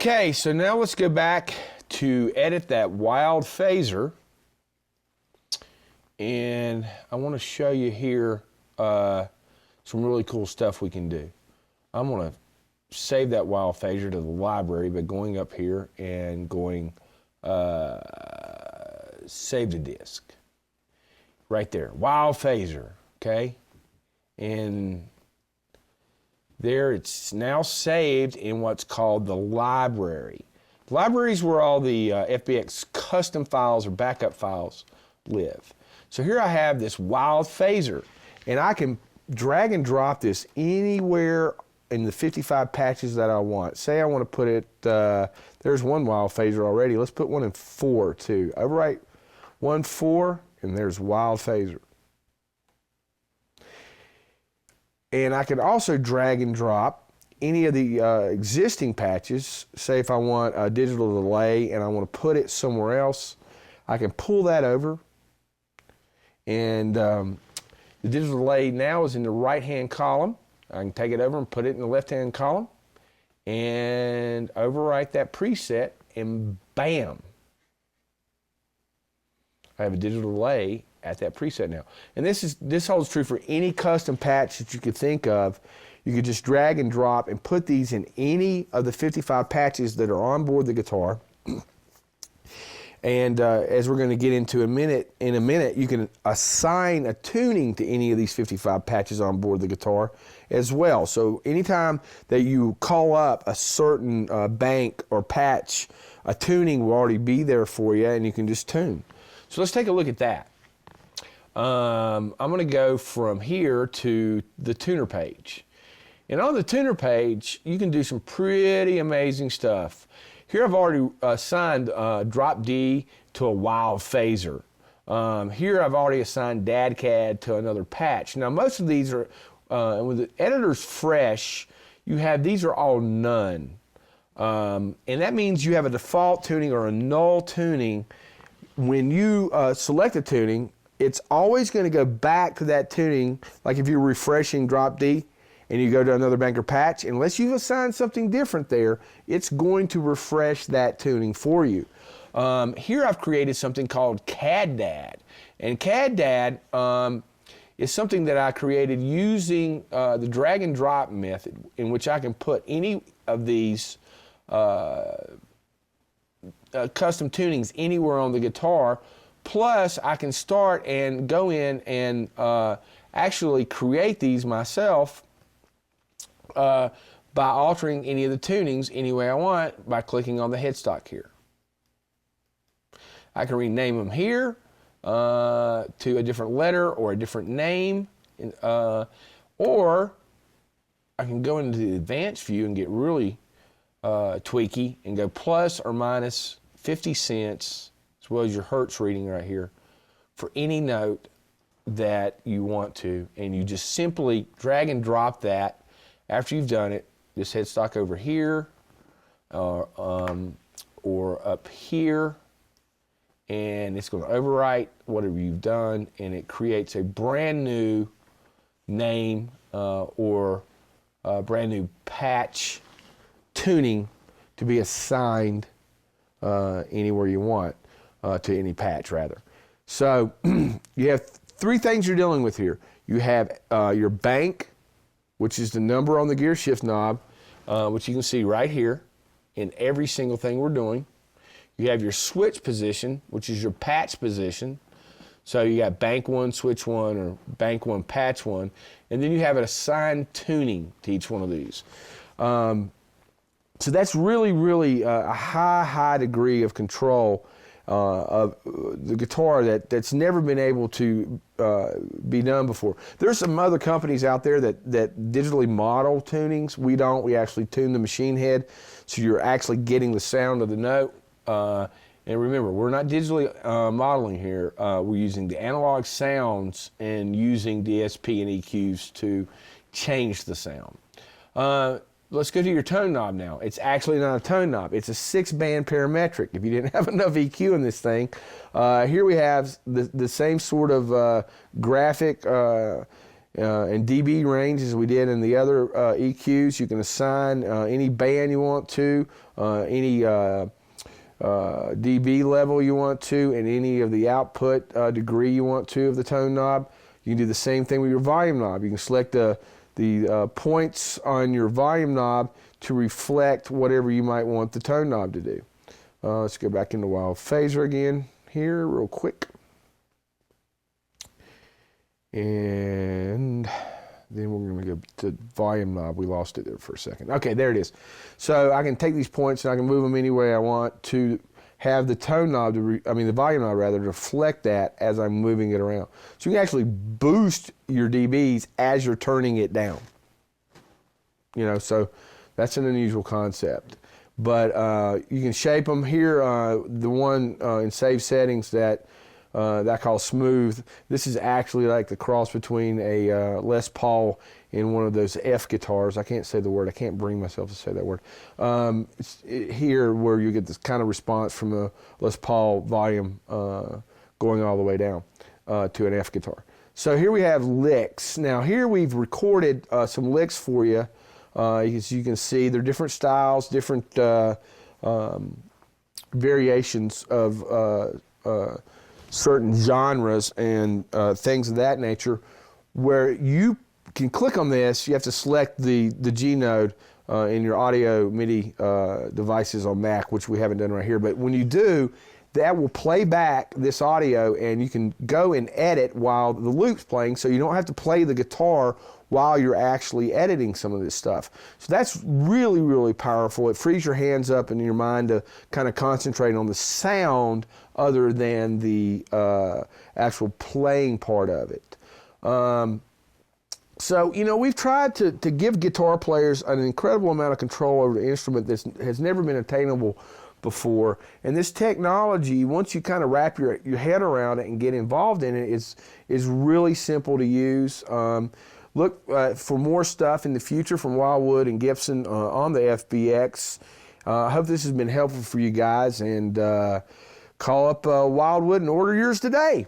Okay, so now let's go back to edit that wild phaser. And I want to show you here some really cool stuff we can do. I'm going to save that wild phaser to the library by going up here and going save to disk. Right there, wild phaser, okay? And there it's now saved in what's called the library. The library is where all the FBX custom files or backup files live. So here I have this wild phaser, and I can drag and drop this anywhere in the 55 patches that I want. Say I want to put it, there's one wild phaser already. Let's put one in 4 too. Overwrite 1.4, and there's wild phaser. And I can also drag and drop any of the existing patches. Say if I want a digital delay and I want to put it somewhere else, I can pull that over. And the digital delay now is in the right-hand column. I can take it over and put it in the left-hand column and overwrite that preset, and bam, I have a digital delay at that preset now. And this holds true for any custom patch that you could think of. You could just drag and drop and put these in any of the 55 patches that are on board the guitar. And as we're going to get into in a minute, you can assign a tuning to any of these 55 patches on board the guitar as well. So anytime that you call up a certain bank or patch, a tuning will already be there for you, and you can just tune. So let's take a look at that. I'm going to go from here to the tuner page. And on the tuner page, you can do some pretty amazing stuff. Here I've already assigned drop D to a wild phaser. Here I've already assigned DADCAD to another patch. Now most of these are, when the editor's fresh, you have, these are all none. And that means you have a default tuning or a null tuning. When you select a tuning, it's always going to go back to that tuning. Like if you're refreshing drop D and you go to another bank or patch, unless you've assigned something different there, it's going to refresh that tuning for you. Here I've created something called CAD-DAD. And CAD-DAD is something that I created using the drag and drop method, in which I can put any of these custom tunings anywhere on the guitar. Plus, I can start and go in and actually create these myself by altering any of the tunings any way I want by clicking on the headstock here. I can rename them here to a different letter or a different name, or I can go into the advanced view and get really tweaky and go plus or minus 50 cents, as well as your Hertz reading right here, for any note that you want to. And you just simply drag and drop that after you've done it, this headstock over here or up here, and it's going to overwrite whatever you've done, and it creates a brand new name or a brand new patch tuning to be assigned anywhere you want, to any patch rather. So you have 3 things you're dealing with here. You have your bank, which is the number on the gear shift knob, which you can see right here in every single thing we're doing. You have your switch position, which is your patch position. So you got bank 1, switch 1, or bank 1, patch 1. And then you have an assigned tuning to each one of these. So that's really, really a high degree of control of the guitar that's never been able to be done before. There's some other companies out there that digitally model tunings. We don't. We actually tune the machine head, so you're actually getting the sound of the note. And remember, we're not digitally modeling here. We're using the analog sounds and using DSP and EQs to change the sound. Let's go to your tone knob now. It's actually not a tone knob. It's a 6-band parametric. If you didn't have enough EQ in this thing, here we have the same sort of graphic and dB range as we did in the other EQs. You can assign any band you want to, any dB level you want to, and any of the output degree you want to of the tone knob. You can do the same thing with your volume knob. You can select the points on your volume knob to reflect whatever you might want the tone knob to do. Let's go back into Wild Phaser again here real quick. And then we're going to go to volume knob. We lost it there for a second. Okay, there it is. So I can take these points and I can move them any way I want to have the tone knob, the volume knob rather, to reflect that as I'm moving it around. So you can actually boost your dBs as you're turning it down. You know, so that's an unusual concept. But you can shape them here. The one in save settings that I call smooth. This is actually like the cross between a Les Paul and one of those F guitars. I can't say the word. I can't bring myself to say that word. Here where you get this kind of response from the Les Paul volume going all the way down to an F guitar. So here we have licks. Now here we've recorded some licks for you. As you can see, they're different styles, different variations of certain genres and things of that nature, where you can click on this. You have to select the G node in your audio MIDI devices on Mac, which we haven't done right here. But when you do, that will play back this audio, and you can go and edit while the loop's playing, so you don't have to play the guitar while you're actually editing some of this stuff. So that's really, really powerful. It frees your hands up and your mind to kind of concentrate on the sound other than the actual playing part of it. So, you know, we've tried to give guitar players an incredible amount of control over the instrument that has never been attainable before. And this technology, once you kind of wrap your head around it and get involved in it, is really simple to use. Look for more stuff in the future from Wildwood and Gibson on the FBX. I hope this has been helpful for you guys, and call up Wildwood and order yours today.